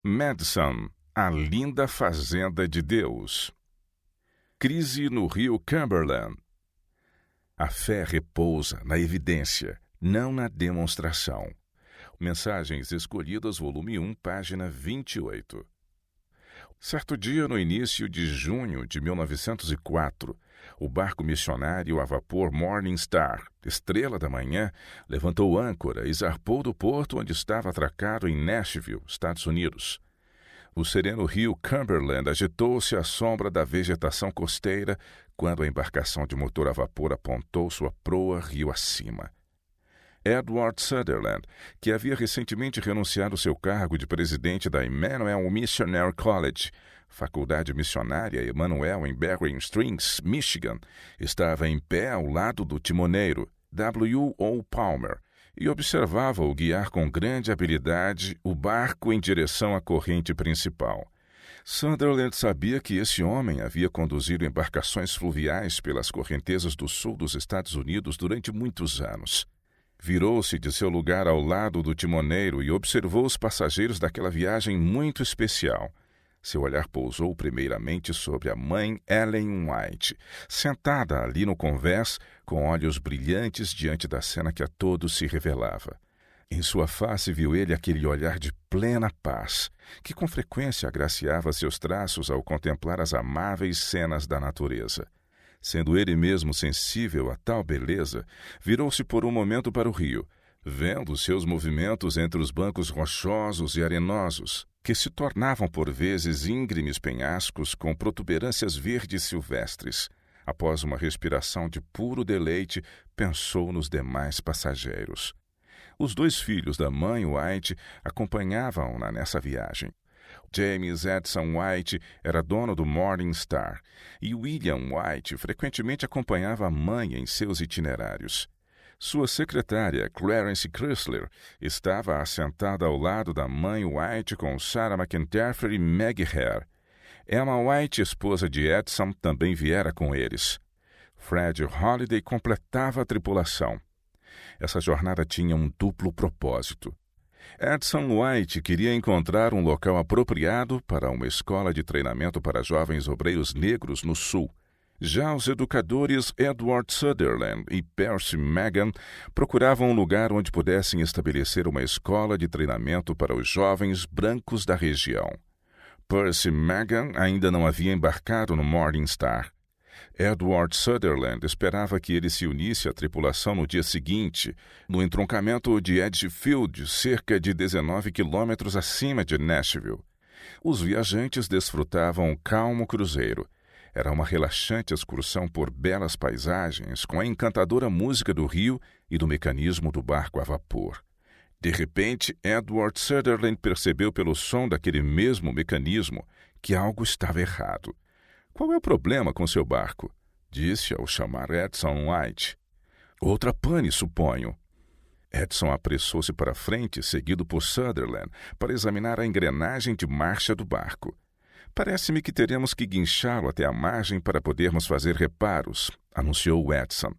Madison, a linda fazenda de Deus. Crise no rio Cumberland. A fé repousa na evidência, não na demonstração. Mensagens Escolhidas, volume 1, página 28. Certo dia, no início de junho de 1904, o barco missionário a vapor Morning Star, Estrela da Manhã, levantou âncora e zarpou do porto onde estava atracado em Nashville, Estados Unidos. O sereno rio Cumberland agitou-se à sombra da vegetação costeira quando a embarcação de motor a vapor apontou sua proa rio acima. Edward Sutherland, que havia recentemente renunciado ao seu cargo de presidente da Emmanuel Missionary College, faculdade missionária Emmanuel em Berrien Springs, Michigan, estava em pé ao lado do timoneiro, W.O. Palmer, e observava-o guiar com grande habilidade o barco em direção à corrente principal. Sutherland sabia que esse homem havia conduzido embarcações fluviais pelas correntezas do sul dos Estados Unidos durante muitos anos. Virou-se de seu lugar ao lado do timoneiro e observou os passageiros daquela viagem muito especial. Seu olhar pousou primeiramente sobre a mãe Ellen White, sentada ali no convés, com olhos brilhantes diante da cena que a todos se revelava. Em sua face viu ele aquele olhar de plena paz, que com frequência agraciava seus traços ao contemplar as amáveis cenas da natureza. Sendo ele mesmo sensível a tal beleza, virou-se por um momento para o rio, vendo seus movimentos entre os bancos rochosos e arenosos, que se tornavam por vezes íngremes penhascos com protuberâncias verdes silvestres. Após uma respiração de puro deleite, pensou nos demais passageiros. Os 2 filhos da mãe White acompanhavam-na nessa viagem. James Edson White era dono do Morning Star e William White frequentemente acompanhava a mãe em seus itinerários. Sua secretária, Clarence Chrysler, estava assentada ao lado da mãe White com Sarah McIntyre e Maggie Hare. Emma White, esposa de Edson, também viera com eles. Fred Holliday completava a tripulação. Essa jornada tinha um duplo propósito. Edson White queria encontrar um local apropriado para uma escola de treinamento para jovens obreiros negros no Sul. Já os educadores Edward Sutherland e Percy Magan procuravam um lugar onde pudessem estabelecer uma escola de treinamento para os jovens brancos da região. Percy Magan ainda não havia embarcado no Morning Star. Edward Sutherland esperava que ele se unisse à tripulação no dia seguinte, no entroncamento de Edgefield, cerca de 19 quilômetros acima de Nashville. Os viajantes desfrutavam um calmo cruzeiro. Era uma relaxante excursão por belas paisagens, com a encantadora música do rio e do mecanismo do barco a vapor. De repente, Edward Sutherland percebeu pelo som daquele mesmo mecanismo que algo estava errado. "Qual é o problema com seu barco?" disse ao chamar Edson White. "Outra pane, suponho." Edson apressou-se para a frente, seguido por Sutherland, para examinar a engrenagem de marcha do barco. "Parece-me que teremos que guinchá-lo até a margem para podermos fazer reparos", anunciou Edson.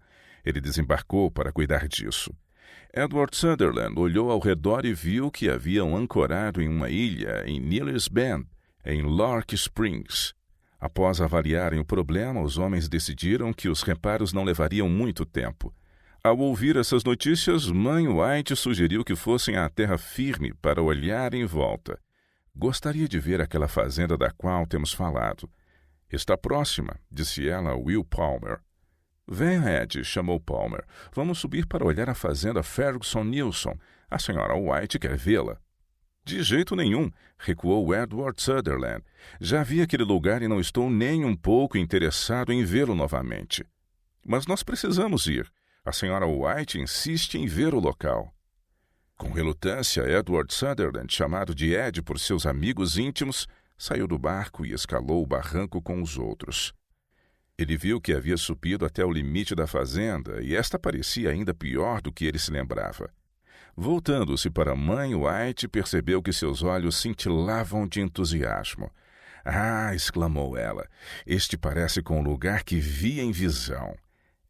Ele desembarcou para cuidar disso. Edward Sutherland olhou ao redor e viu que haviam ancorado em uma ilha em Neely's Bend, em Lork Springs. Após avaliarem o problema, os homens decidiram que os reparos não levariam muito tempo. Ao ouvir essas notícias, mãe White sugeriu que fossem à terra firme para olhar em volta. "Gostaria de ver aquela fazenda da qual temos falado." "Está próxima", disse ela a Will Palmer. "Venha, Ed", chamou Palmer. "Vamos subir para olhar a fazenda Ferguson Nilsson. A senhora White quer vê-la." "De jeito nenhum", recuou Edward Sutherland. "Já vi aquele lugar e não estou nem um pouco interessado em vê-lo novamente." "Mas nós precisamos ir. A senhora White insiste em ver o local." Com relutância, Edward Sutherland, chamado de Ed por seus amigos íntimos, saiu do barco e escalou o barranco com os outros. Ele viu que havia subido até o limite da fazenda e esta parecia ainda pior do que ele se lembrava. Voltando-se para a mãe White, percebeu que seus olhos cintilavam de entusiasmo. "Ah!" exclamou ela. "Este parece com o lugar que vi em visão.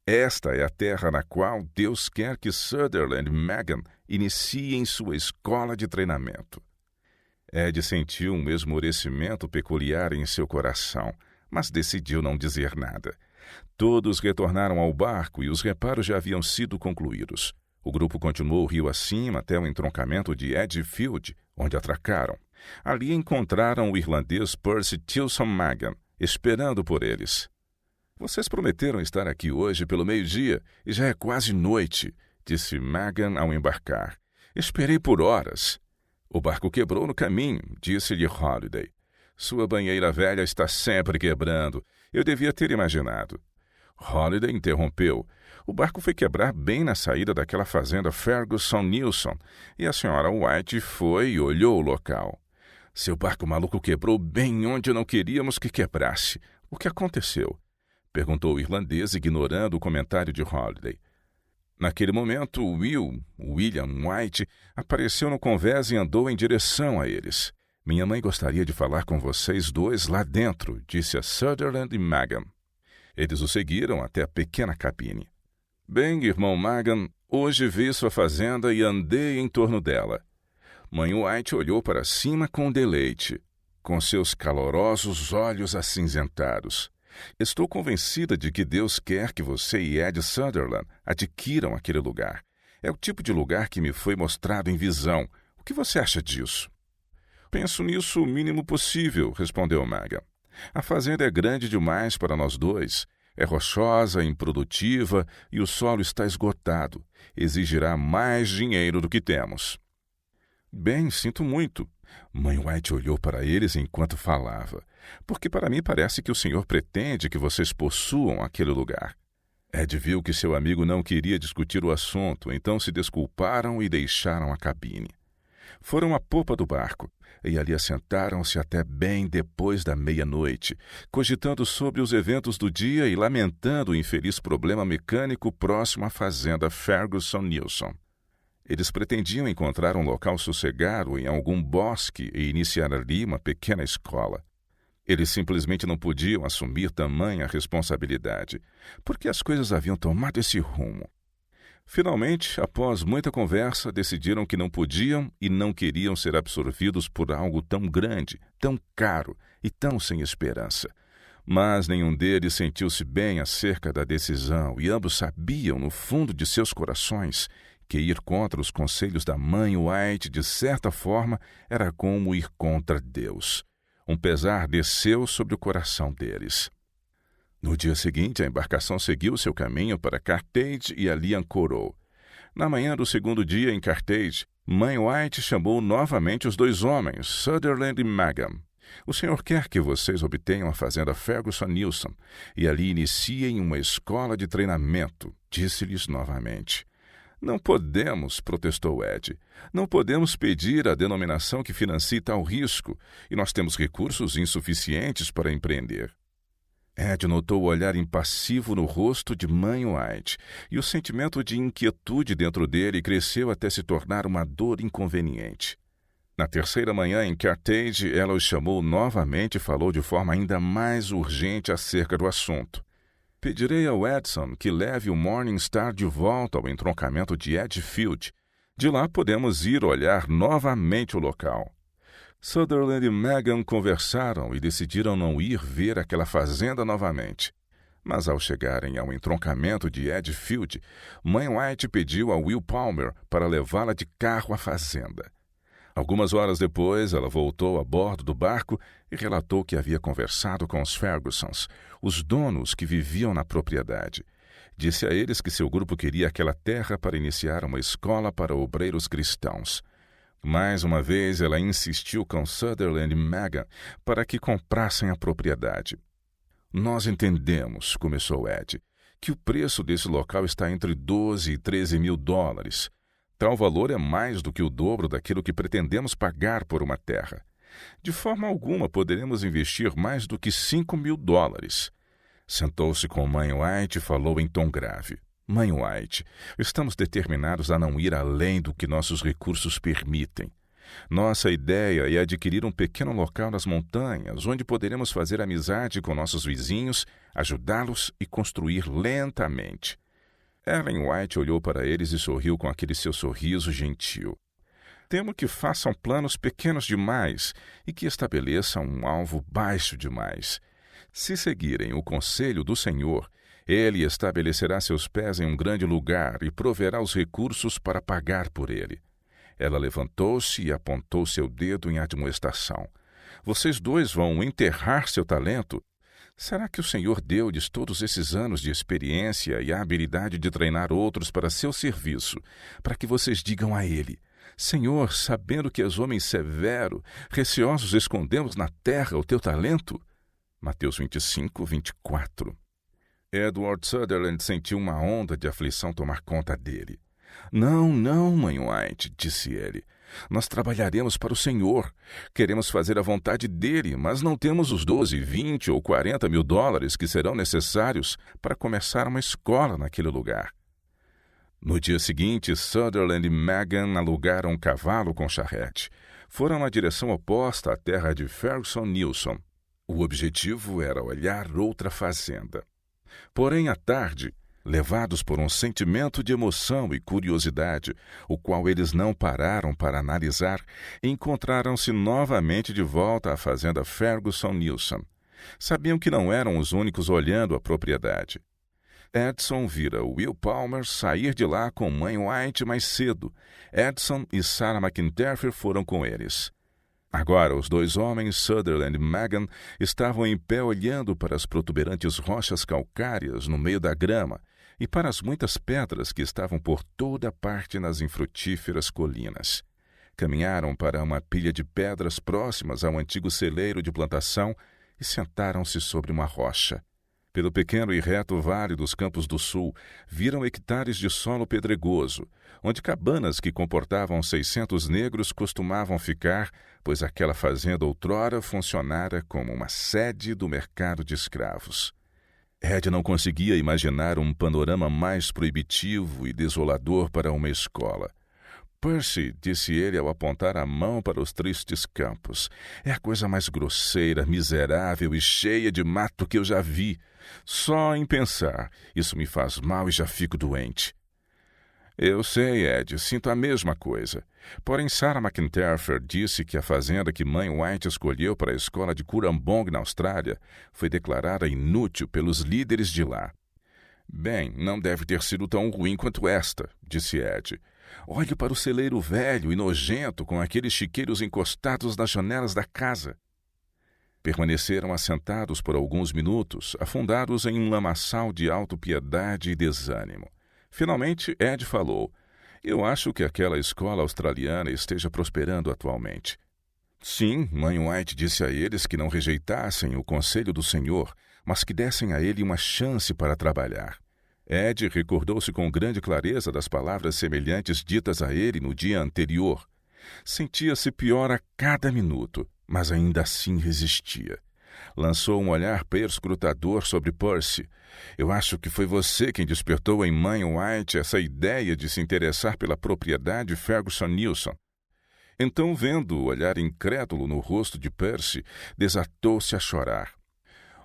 Esta é a terra na qual Deus quer que Sutherland e Magan iniciem sua escola de treinamento." Ed sentiu um esmorecimento peculiar em seu coração, mas decidiu não dizer nada. Todos retornaram ao barco e os reparos já haviam sido concluídos. O grupo continuou rio acima até o entroncamento de Edgefield, onde atracaram. Ali encontraram o irlandês Percy Tilson Magan, esperando por eles. "Vocês prometeram estar aqui hoje pelo meio-dia e já é quase noite", disse Magan ao embarcar. "Esperei por horas." "O barco quebrou no caminho", disse-lhe Holiday. "Sua banheira velha está sempre quebrando. Eu devia ter imaginado." Holiday interrompeu. "O barco foi quebrar bem na saída daquela fazenda Ferguson Nilsson, e a senhora White foi e olhou o local." "Seu barco maluco quebrou bem onde não queríamos que quebrasse. O que aconteceu?" perguntou o irlandês, ignorando o comentário de Holiday. Naquele momento, William White, apareceu no convés e andou em direção a eles. "Minha mãe gostaria de falar com vocês dois lá dentro", disse a Sutherland e Magan. Eles o seguiram até a pequena cabine. "Bem, irmão Magan, hoje vi sua fazenda e andei em torno dela." Mãe White olhou para cima com deleite, com seus calorosos olhos acinzentados. "Estou convencida de que Deus quer que você e Ed Sutherland adquiram aquele lugar. É o tipo de lugar que me foi mostrado em visão. O que você acha disso?" "Penso nisso o mínimo possível", respondeu Magan. "A fazenda é grande demais para nós dois. É rochosa, improdutiva e o solo está esgotado. Exigirá mais dinheiro do que temos." "Bem, sinto muito." Mãe White olhou para eles enquanto falava. "Porque para mim parece que o senhor pretende que vocês possuam aquele lugar." Ed viu que seu amigo não queria discutir o assunto, então se desculparam e deixaram a cabine. Foram à popa do barco, e ali assentaram-se até bem depois da meia-noite, cogitando sobre os eventos do dia e lamentando o infeliz problema mecânico próximo à fazenda Ferguson Nilsson. Eles pretendiam encontrar um local sossegado em algum bosque e iniciar ali uma pequena escola. Eles simplesmente não podiam assumir tamanha responsabilidade, porque as coisas haviam tomado esse rumo. Finalmente, após muita conversa, decidiram que não podiam e não queriam ser absorvidos por algo tão grande, tão caro e tão sem esperança. Mas nenhum deles sentiu-se bem acerca da decisão e ambos sabiam, no fundo de seus corações, que ir contra os conselhos da mãe White, de certa forma, era como ir contra Deus. Um pesar desceu sobre o coração deles. No dia seguinte, a embarcação seguiu seu caminho para Carthage e ali ancorou. Na manhã do segundo dia em Carthage, mãe White chamou novamente os dois homens, Sutherland e Magan. "O senhor quer que vocês obtenham a fazenda Ferguson Nilsson e ali iniciem uma escola de treinamento", disse-lhes novamente. "Não podemos", protestou Ed. "Não podemos pedir a denominação que financie tal risco, e nós temos recursos insuficientes para empreender." Ed notou o olhar impassivo no rosto de mãe White, e o sentimento de inquietude dentro dele cresceu até se tornar uma dor inconveniente. Na terceira manhã em Carthage, ela os chamou novamente e falou de forma ainda mais urgente acerca do assunto. "Pedirei ao Edson que leve o Morning Star de volta ao entroncamento de Edgefield. De lá podemos ir olhar novamente o local." Sutherland e Magan conversaram e decidiram não ir ver aquela fazenda novamente. Mas ao chegarem ao entroncamento de Edgefield, mãe White pediu a Will Palmer para levá-la de carro à fazenda. Algumas horas depois, ela voltou a bordo do barco e relatou que havia conversado com os Fergusons, os donos que viviam na propriedade. Disse a eles que seu grupo queria aquela terra para iniciar uma escola para obreiros cristãos. Mais uma vez, ela insistiu com Sutherland e Magan para que comprassem a propriedade. "Nós entendemos", começou Ed, "que o preço desse local está entre 12 e 13 mil dólares. Tal valor é mais do que o dobro daquilo que pretendemos pagar por uma terra. De forma alguma poderemos investir mais do que 5 mil dólares. Sentou-se com mãe White e falou em tom grave. "Mãe White, estamos determinados a não ir além do que nossos recursos permitem. Nossa ideia é adquirir um pequeno local nas montanhas, onde poderemos fazer amizade com nossos vizinhos, ajudá-los e construir lentamente." Ellen White olhou para eles e sorriu com aquele seu sorriso gentil. Temo que façam planos pequenos demais e que estabeleçam um alvo baixo demais. Se seguirem o conselho do Senhor, Ele estabelecerá seus pés em um grande lugar e proverá os recursos para pagar por ele. Ela levantou-se e apontou seu dedo em admoestação. Vocês dois vão enterrar seu talento? Será que o Senhor deu-lhes todos esses anos de experiência e a habilidade de treinar outros para seu serviço, para que vocês digam a Ele: Senhor, sabendo que és homem severo, receosos escondemos na terra o teu talento? Mateus 25, 24. Edward Sutherland sentiu uma onda de aflição tomar conta dele. Não, mãe White, disse ele. Nós trabalharemos para o Senhor. Queremos fazer a vontade dele, mas não temos os 12, 20 ou 40 mil dólares que serão necessários para começar uma escola naquele lugar. No dia seguinte, Sutherland e Megan alugaram um cavalo com charrete. Foram na direção oposta à terra de Ferguson Nilsson. O objetivo era olhar outra fazenda. Porém, à tarde, levados por um sentimento de emoção e curiosidade, o qual eles não pararam para analisar, encontraram-se novamente de volta à fazenda Ferguson Nilsson. Sabiam que não eram os únicos olhando a propriedade. Edson vira Will Palmer sair de lá com mãe White mais cedo. Edson e Sarah McIntyre foram com eles. Agora, os dois homens, Sutherland e Megan, estavam em pé olhando para as protuberantes rochas calcárias no meio da grama e para as muitas pedras que estavam por toda parte nas infrutíferas colinas. Caminharam para uma pilha de pedras próximas ao antigo celeiro de plantação e sentaram-se sobre uma rocha. Pelo pequeno e reto vale dos Campos do Sul, viram hectares de solo pedregoso, onde cabanas que comportavam 600 negros costumavam ficar, pois aquela fazenda outrora funcionara como uma sede do mercado de escravos. Ed não conseguia imaginar um panorama mais proibitivo e desolador para uma escola. Percy, disse ele ao apontar a mão para os tristes campos, é a coisa mais grosseira, miserável e cheia de mato que eu já vi. Só em pensar, isso me faz mal e já fico doente. Eu sei, Ed, sinto a mesma coisa. Porém, Sarah McIntyre disse que a fazenda que mãe White escolheu para a escola de Currambong, na Austrália, foi declarada inútil pelos líderes de lá. Bem, não deve ter sido tão ruim quanto esta, disse Ed. Olhe para o celeiro velho e nojento com aqueles chiqueiros encostados nas janelas da casa. Permaneceram assentados por alguns minutos, afundados em um lamaçal de autopiedade e desânimo. Finalmente, Ed falou: Eu acho que aquela escola australiana esteja prosperando atualmente. Sim, mãe White disse a eles que não rejeitassem o conselho do Senhor, mas que dessem a ele uma chance para trabalhar. Ed recordou-se com grande clareza das palavras semelhantes ditas a ele no dia anterior. Sentia-se pior a cada minuto, mas ainda assim resistia. Lançou um olhar perscrutador sobre Percy. Eu acho que foi você quem despertou em mãe White essa ideia de se interessar pela propriedade Ferguson Nilsson. Então, vendo o olhar incrédulo no rosto de Percy, desatou-se a chorar.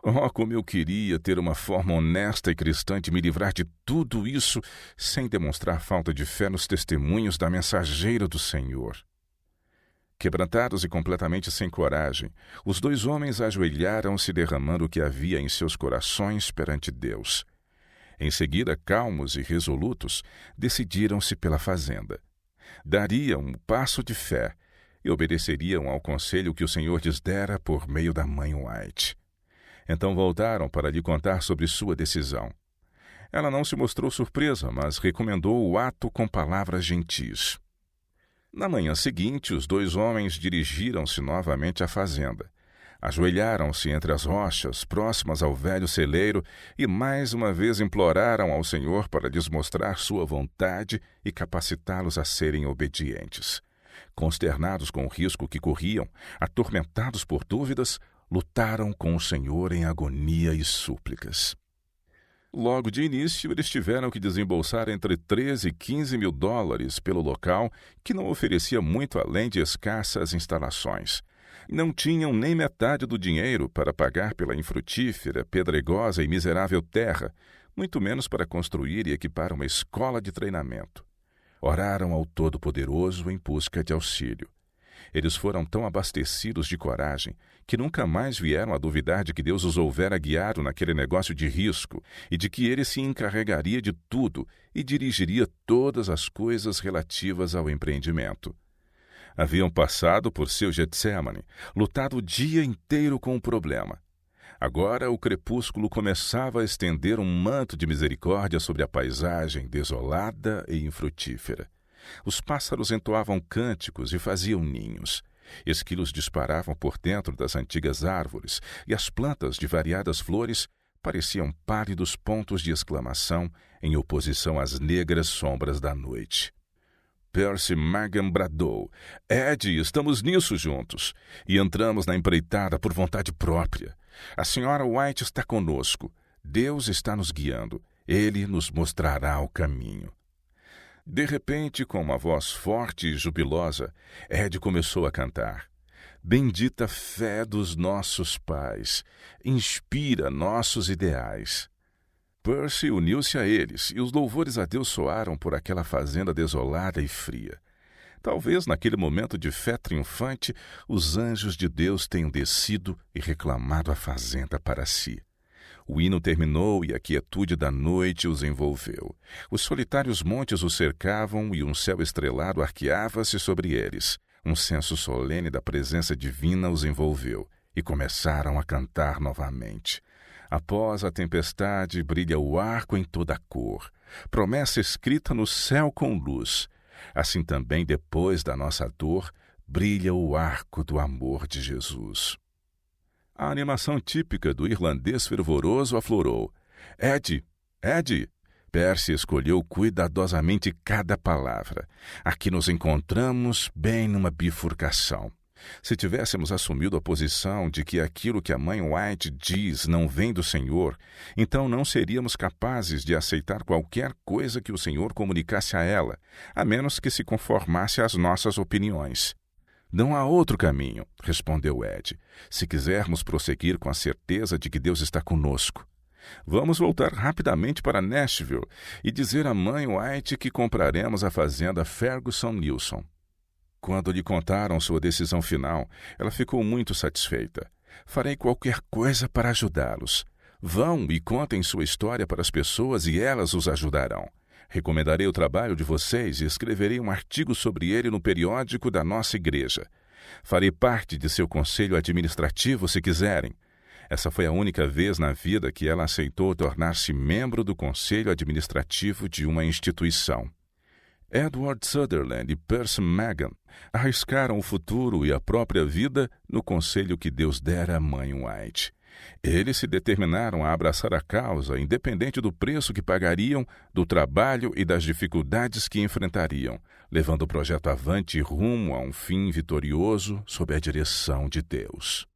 Oh, como eu queria ter uma forma honesta e cristã de me livrar de tudo isso sem demonstrar falta de fé nos testemunhos da mensageira do Senhor. Quebrantados e completamente sem coragem, os dois homens ajoelharam-se derramando o que havia em seus corações perante Deus. Em seguida, calmos e resolutos, decidiram-se pela fazenda. Dariam um passo de fé e obedeceriam ao conselho que o Senhor lhes dera por meio da mãe White. Então voltaram para lhe contar sobre sua decisão. Ela não se mostrou surpresa, mas recomendou o ato com palavras gentis. Na manhã seguinte, os dois homens dirigiram-se novamente à fazenda. Ajoelharam-se entre as rochas, próximas ao velho celeiro, e mais uma vez imploraram ao Senhor para lhes mostrar sua vontade e capacitá-los a serem obedientes. Consternados com o risco que corriam, atormentados por dúvidas, lutaram com o Senhor em agonia e súplicas. Logo de início, eles tiveram que desembolsar entre 13 e 15 mil dólares pelo local, que não oferecia muito além de escassas instalações. Não tinham nem metade do dinheiro para pagar pela infrutífera, pedregosa e miserável terra, muito menos para construir e equipar uma escola de treinamento. Oraram ao Todo-Poderoso em busca de auxílio. Eles foram tão abastecidos de coragem que nunca mais vieram a duvidar de que Deus os houvera guiado naquele negócio de risco e de que ele se encarregaria de tudo e dirigiria todas as coisas relativas ao empreendimento. Haviam passado por seu Getsemane, lutado o dia inteiro com o problema. Agora o crepúsculo começava a estender um manto de misericórdia sobre a paisagem desolada e infrutífera. Os pássaros entoavam cânticos e faziam ninhos. Esquilos disparavam por dentro das antigas árvores e as plantas de variadas flores pareciam pálidos pontos de exclamação em oposição às negras sombras da noite. Percy Magan bradou: Ed, estamos nisso juntos. E entramos na empreitada por vontade própria. A Sra. White está conosco. Deus está nos guiando. Ele nos mostrará o caminho. De repente, com uma voz forte e jubilosa, Ed começou a cantar. Bendita fé dos nossos pais, inspira nossos ideais. Percy uniu-se a eles, e os louvores a Deus soaram por aquela fazenda desolada e fria. Talvez naquele momento de fé triunfante, os anjos de Deus tenham descido e reclamado a fazenda para si. O hino terminou e a quietude da noite os envolveu. Os solitários montes os cercavam e um céu estrelado arqueava-se sobre eles. Um senso solene da presença divina os envolveu e começaram a cantar novamente. Após a tempestade brilha o arco em toda a cor, promessa escrita no céu com luz. Assim também depois da nossa dor brilha o arco do amor de Jesus. A animação típica do irlandês fervoroso aflorou. Ed, Ed! Percy escolheu cuidadosamente cada palavra. Aqui nos encontramos bem numa bifurcação. Se tivéssemos assumido a posição de que aquilo que a mãe White diz não vem do Senhor, então não seríamos capazes de aceitar qualquer coisa que o Senhor comunicasse a ela, a menos que se conformasse às nossas opiniões. Não há outro caminho, respondeu Ed, se quisermos prosseguir com a certeza de que Deus está conosco. Vamos voltar rapidamente para Nashville e dizer à mãe White que compraremos a fazenda Ferguson Nilsson. Quando lhe contaram sua decisão final, ela ficou muito satisfeita. Farei qualquer coisa para ajudá-los. Vão e contem sua história para as pessoas e elas os ajudarão. Recomendarei o trabalho de vocês e escreverei um artigo sobre ele no periódico da nossa igreja. Farei parte de seu conselho administrativo se quiserem. Essa foi a única vez na vida que ela aceitou tornar-se membro do conselho administrativo de uma instituição. Edward Sutherland e Percy Magan arriscaram o futuro e a própria vida no conselho que Deus dera à mãe White. Eles se determinaram a abraçar a causa, independente do preço que pagariam, do trabalho e das dificuldades que enfrentariam, levando o projeto avante rumo a um fim vitorioso sob a direção de Deus.